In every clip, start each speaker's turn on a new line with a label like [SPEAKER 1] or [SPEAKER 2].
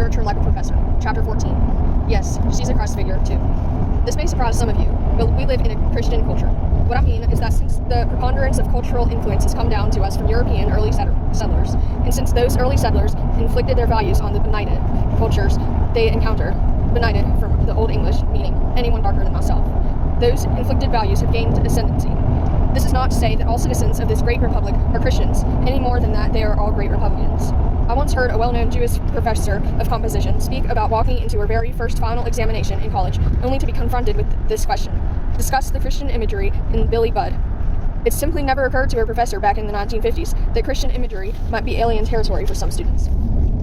[SPEAKER 1] literature like a professor. Chapter 14. Yes, she's a Christ figure, too. This may surprise some of you, but we live in a Christian culture. What I mean is that since the preponderance of cultural influence has come down to us from European early settlers, and since those early settlers inflicted their values on the benighted cultures they encounter, benighted from the Old English meaning anyone darker than myself, those inflicted values have gained ascendancy. This is not to say that all citizens of this great republic are Christians, any more than that they are all great Republicans. I once heard a well-known Jewish professor of composition speak about walking into her very first final examination in college, only to be confronted with this question: discuss the Christian imagery in Billy Budd. It simply never occurred to her professor back in the 1950s that Christian imagery might be alien territory for some students.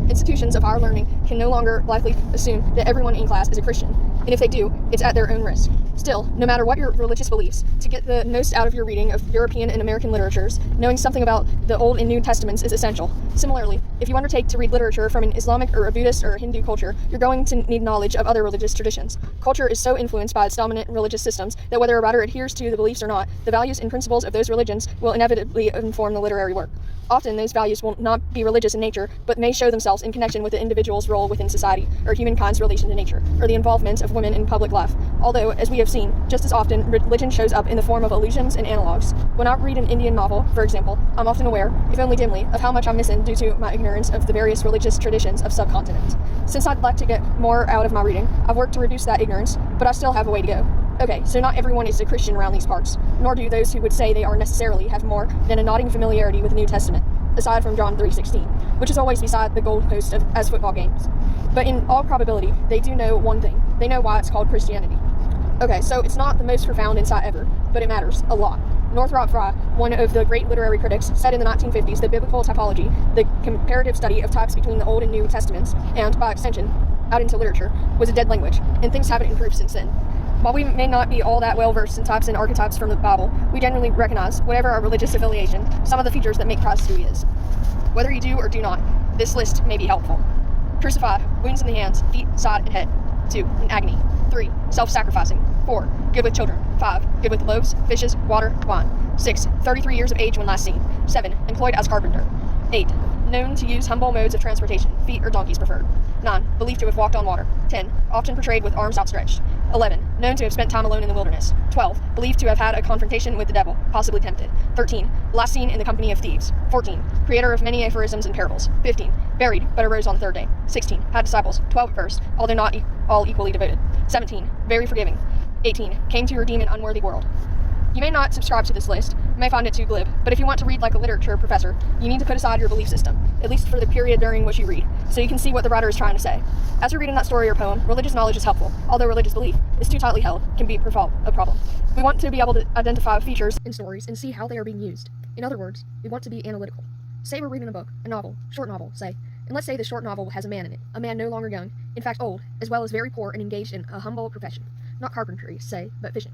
[SPEAKER 1] Institutions of higher learning can no longer likely assume that everyone in class is a Christian, and if they do, it's at their own risk. Still, no matter what your religious beliefs, to get the most out of your reading of European and American literatures, knowing something about the Old and New Testaments is essential. Similarly, if you undertake to read literature from an Islamic or a Buddhist or a Hindu culture, you're going to need knowledge of other religious traditions. Culture is so influenced by its dominant religious systems that whether a writer adheres to the beliefs or not, the values and principles of those religions will inevitably inform the literary work. Often, those values will not be religious in nature, but may show themselves in connection with the individual's role within society, or humankind's relation to nature, or the involvement of women in public life. Although, as we have seen, just as often, religion shows up in the form of allusions and analogues. When I read an Indian novel, for example, I'm often aware, if only dimly, of how much I'm missing due to my ignorance of the various religious traditions of subcontinent. Since I'd like to get more out of my reading, I've worked to reduce that ignorance, but I still have a way to go. Okay, so not everyone is a Christian around these parts, nor do those who would say they are necessarily have more than a nodding familiarity with the New Testament, aside from John 3:16, which is always beside the goalpost as football games. But in all probability, they do know one thing. They know why it's called Christianity. Okay, so it's not the most profound insight ever, but it matters a lot. Northrop Frye, one of the great literary critics, said in the 1950s that biblical typology, the comparative study of types between the Old and New Testaments, and, by extension, out into literature, was a dead language, and things haven't improved since then. While we may not be all that well versed in types and archetypes from the Bible, we generally recognize, whatever our religious affiliation, some of the features that make Christ who he is. Whether you do or do not, this list may be helpful. Crucified, wounds in the hands, feet, side, and head. 2. In agony. 3. Self-sacrificing. 4. Good with children. 5. Good with loaves, fishes, water, wine. 6. 33 years of age when last seen. 7. Employed as carpenter. 8. Known to use humble modes of transportation, feet or donkeys preferred. 9. Believed to have walked on water. 10. Often portrayed with arms outstretched. 11. Known to have spent time alone in the wilderness. 12. Believed to have had a confrontation with the devil, possibly tempted. 13. Last seen in the company of thieves. 14. Creator of many aphorisms and parables. 15. Buried, but arose on the third day. 16. Had disciples, 12 at first, although not all equally devoted. 17. Very forgiving. 18. Came to redeem an unworthy world. You may not subscribe to this list, you may find it too glib, but if you want to read like a literature professor, you need to put aside your belief system, at least for the period during which you read, so you can see what the writer is trying to say. As you're reading that story or poem, religious knowledge is helpful, although religious belief is too tightly held, can be a problem. We want to be able to identify features in stories and see how they are being used. In other words, we want to be analytical. Say we're reading a book, a novel, short novel, say, and let's say the short novel has a man in it, a man no longer young, in fact old, as well as very poor and engaged in a humble profession. Not carpentry, say, but fishing.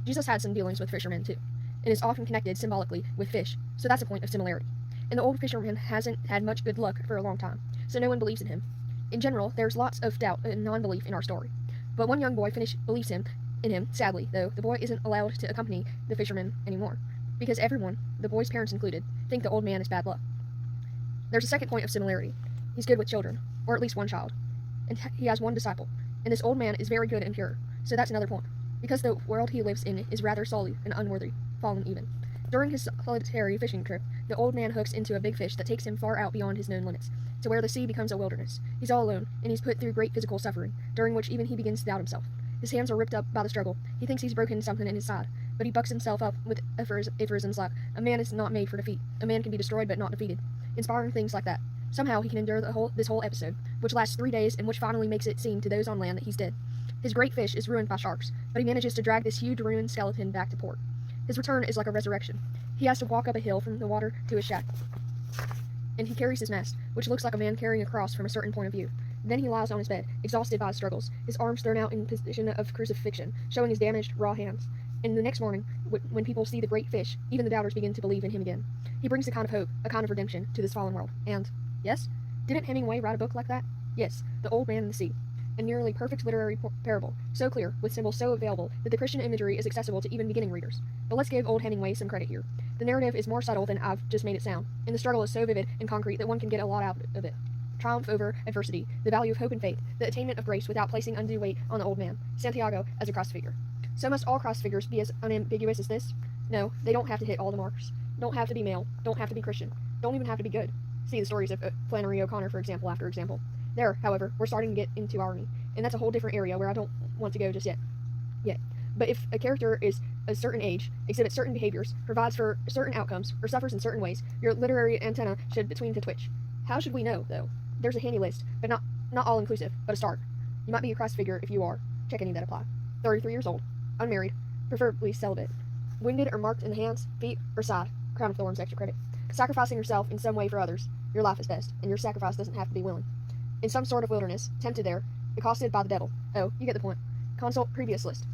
[SPEAKER 1] Jesus had some dealings with fishermen too, and is often connected symbolically with fish, so that's a point of similarity. And the old fisherman hasn't had much good luck for a long time, so no one believes in him. In general, there's lots of doubt and non-belief in our story. But one young boy believes in him, sadly, though, the boy isn't allowed to accompany the fisherman anymore, because everyone, the boy's parents included, think the old man is bad luck. There's a second point of similarity. He's good with children, or at least one child, and he has one disciple, and this old man is very good and pure, so that's another point, because the world he lives in is rather sully and unworthy, fallen even. During his solitary fishing trip, the old man hooks into a big fish that takes him far out beyond his known limits, to where the sea becomes a wilderness. He's all alone, and he's put through great physical suffering, during which even he begins to doubt himself. His hands are ripped up by the struggle. He thinks he's broken something in his side, but he bucks himself up with aphorisms like, a man is not made for defeat, a man can be destroyed but not defeated, inspiring things like that. Somehow he can endure this whole episode, which lasts 3 days and which finally makes it seem to those on land that he's dead. His great fish is ruined by sharks, but he manages to drag this huge ruined skeleton back to port. His return is like a resurrection. He has to walk up a hill from the water to his shack, and he carries his nest, which looks like a man carrying a cross from a certain point of view. Then he lies on his bed, exhausted by his struggles, his arms thrown out in position of crucifixion, showing his damaged, raw hands. And the next morning, when people see the great fish, even the doubters begin to believe in him again. He brings a kind of hope, a kind of redemption, to this fallen world. And, yes, didn't Hemingway write a book like that? Yes, The Old Man and the Sea. A nearly perfect literary parable, so clear, with symbols so available, that the Christian imagery is accessible to even beginning readers. But let's give old Hemingway some credit here. The narrative is more subtle than I've just made it sound, and the struggle is so vivid and concrete that one can get a lot out of it. triumph over adversity, the value of hope and faith, the attainment of grace without placing undue weight on the old man, Santiago as a Christ figure. So must all Christ figures be as unambiguous as this? No, they don't have to hit all the marks. Don't have to be male, don't have to be Christian, don't even have to be good. See the stories of Flannery O'Connor, for example, after example. There, however, we're starting to get into irony, and that's a whole different area where I don't want to go just yet. But if a character is a certain age, exhibits certain behaviors, provides for certain outcomes, or suffers in certain ways, your literary antenna should between to twitch. How should we know, though? There's a handy list, but not all-inclusive, but a start. You might be a Christ figure if you are. Check any that apply. 33 years old, unmarried, preferably celibate, wounded or marked in the hands, feet, or side, crown of thorns, extra credit. Sacrificing yourself in some way for others, your life is best, and your sacrifice doesn't have to be willing. In some sort of wilderness, tempted there, accosted by the devil. Oh, you get the point. Consult previous list.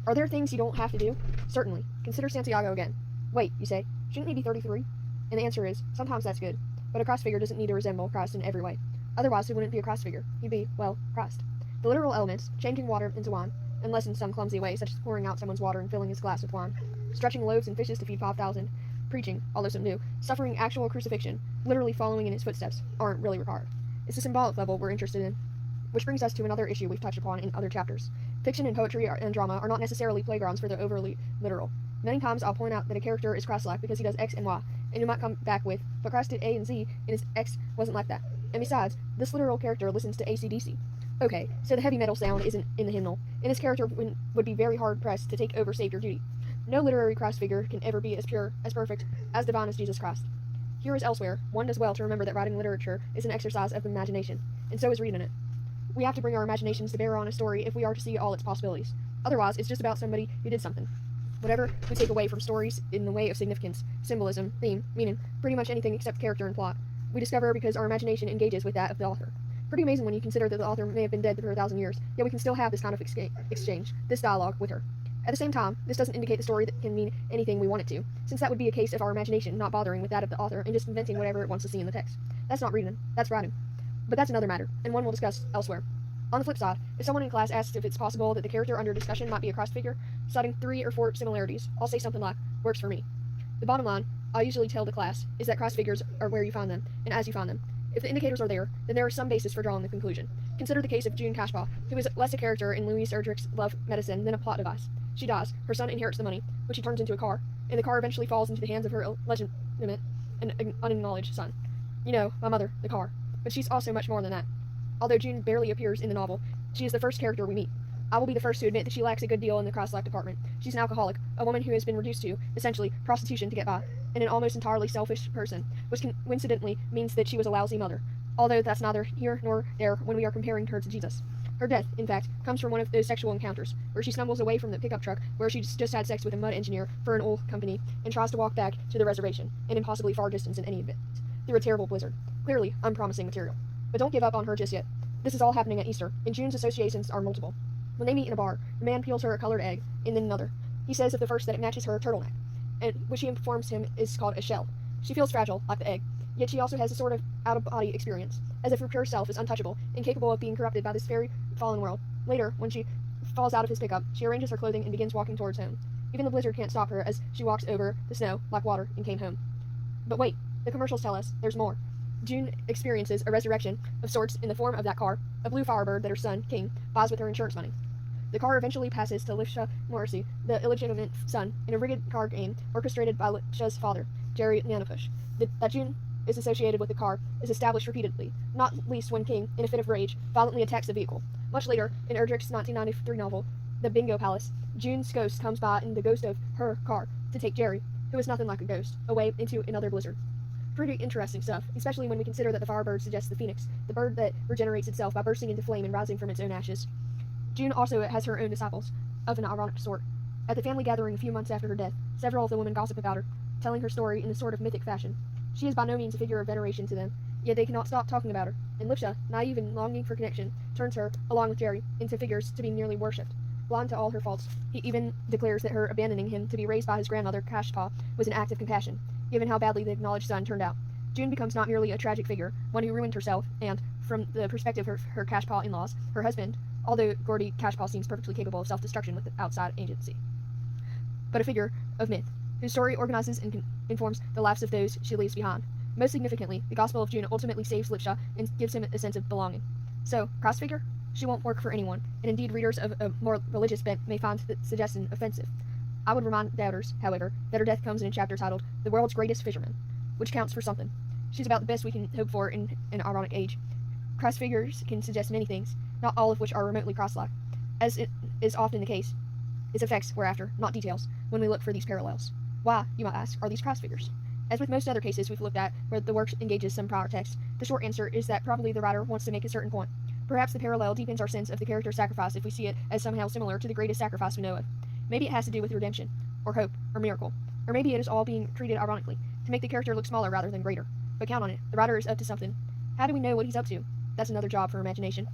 [SPEAKER 1] Are there things you don't have to do? Certainly. Consider Santiago again. Wait, you say, shouldn't he be 33? And the answer is, sometimes that's good, but a Christ figure doesn't need to resemble Christ in every way. Otherwise, he wouldn't be a Christ figure. He'd be, well, Christ. The literal elements, changing water into wine, unless in some clumsy way, such as pouring out someone's water and filling his glass with wine, stretching loaves and fishes to feed 5,000, preaching, although some new, suffering actual crucifixion, literally following in his footsteps, aren't really required. It's the symbolic level we're interested in. Which brings us to another issue we've touched upon in other chapters. Fiction and poetry and drama are not necessarily playgrounds for the overly literal. Many times I'll point out that a character is Christ-like because he does X and Y, and you might come back with, but Christ did A and Z, and his X wasn't like that. And besides, this literal character listens to AC/DC. Okay, so the heavy metal sound isn't in the hymnal, and his character would be very hard-pressed to take over Savior duty. No literary Christ figure can ever be as pure, as perfect, as divine as Jesus Christ. Here as elsewhere, one does well to remember that writing literature is an exercise of the imagination, and so is reading it. We have to bring our imaginations to bear on a story if we are to see all its possibilities. Otherwise, it's just about somebody who did something. Whatever we take away from stories in the way of significance, symbolism, theme, meaning, pretty much anything except character and plot, we discover because our imagination engages with that of the author. Pretty amazing when you consider that the author may have been dead for 1,000 years, yet we can still have this kind of exchange, this dialogue with her. At the same time, this doesn't indicate the story that can mean anything we want it to, since that would be a case of our imagination not bothering with that of the author and just inventing whatever it wants to see in the text. That's not reading, that's writing. But that's another matter, and one we'll discuss elsewhere. On the flip side, if someone in class asks if it's possible that the character under discussion might be a Christ figure, citing 3 or 4 similarities, I'll say something like, works for me. The bottom line, I usually tell the class, is that Christ figures are where you find them, and as you find them. If the indicators are there, then there is some basis for drawing the conclusion. Consider the case of June Cashpaw, who is less a character in Louise Erdrich's Love Medicine than a plot device. She dies, her son inherits the money, which he turns into a car, and the car eventually falls into the hands of her illegitimate and unacknowledged son. You know, my mother, the car. But she's also much more than that. Although June barely appears in the novel, she is the first character we meet. I will be the first to admit that she lacks a good deal in the Christ-like department. She's an alcoholic, a woman who has been reduced to, essentially, prostitution to get by, and an almost entirely selfish person, which coincidentally means that she was a lousy mother, although that's neither here nor there when we are comparing her to Jesus. Her death, in fact, comes from one of those sexual encounters, where she stumbles away from the pickup truck where she just had sex with a mud engineer for an oil company, and tries to walk back to the reservation, an impossibly far distance in any event, through a terrible blizzard. Clearly, unpromising material. But don't give up on her just yet. This is all happening at Easter, and June's associations are multiple. When they meet in a bar, the man peels her a colored egg, and then another. He says of the first that it matches her turtleneck, and which he informs him is called a shell. She feels fragile, like the egg, yet she also has a sort of out-of-body experience, as if her pure self is untouchable, incapable of being corrupted by this very fallen world. Later, when she falls out of his pickup, she arranges her clothing and begins walking towards home. Even the blizzard can't stop her as she walks over the snow like water and came home. But wait, the commercials tell us there's more. June experiences a resurrection of sorts in the form of that car, a blue Firebird that her son, King, buys with her insurance money. The car eventually passes to Lisha Morrissey, the illegitimate son, in a rigged car game orchestrated by Lisha's father, Jerry Nanapush. That June is associated with the car is established repeatedly, not least when King, in a fit of rage, violently attacks the vehicle. Much later, in Erdrich's 1993 novel, The Bingo Palace, June's ghost comes by in the ghost of her car to take Jerry, who is nothing like a ghost, away into another blizzard. Pretty interesting stuff, especially when we consider that the Firebird suggests the phoenix, the bird that regenerates itself by bursting into flame and rising from its own ashes. June also has her own disciples, of an ironic sort. At the family gathering a few months after her death, several of the women gossip about her, telling her story in a sort of mythic fashion. She is by no means a figure of veneration to them, yet they cannot stop talking about her, and Lisha, naive and longing for connection, turns her, along with Jerry, into figures to be nearly worshipped. Blind to all her faults, he even declares that her abandoning him to be raised by his grandmother, Cashpaw, was an act of compassion, given how badly the acknowledged son turned out. June becomes not merely a tragic figure, one who ruined herself, and, from the perspective of her Cashpaw in-laws, her husband, although Gordy Cashpaw seems perfectly capable of self-destruction with outside agency, but a figure of myth, whose story organizes and informs the lives of those she leaves behind. Most significantly, the Gospel of June ultimately saves Lipshaw and gives him a sense of belonging. So, Christ figure? She won't work for anyone, and indeed readers of a more religious bent may find the suggestion offensive. I would remind doubters, however, that her death comes in a chapter titled The World's Greatest Fisherman, which counts for something. She's about the best we can hope for in an ironic age. Christ figures can suggest many things, not all of which are remotely Christ-like. As it is often the case, its effects we're after, not details, when we look for these parallels. Why, you might ask, are these Christ figures? As with most other cases we've looked at where the work engages some prior text, the short answer is that probably the writer wants to make a certain point. Perhaps the parallel deepens our sense of the character's sacrifice if we see it as somehow similar to the greatest sacrifice we know of. Maybe it has to do with redemption, or hope, or miracle. Or maybe it is all being treated ironically, to make the character look smaller rather than greater. But count on it, the writer is up to something. How do we know what he's up to? That's another job for imagination.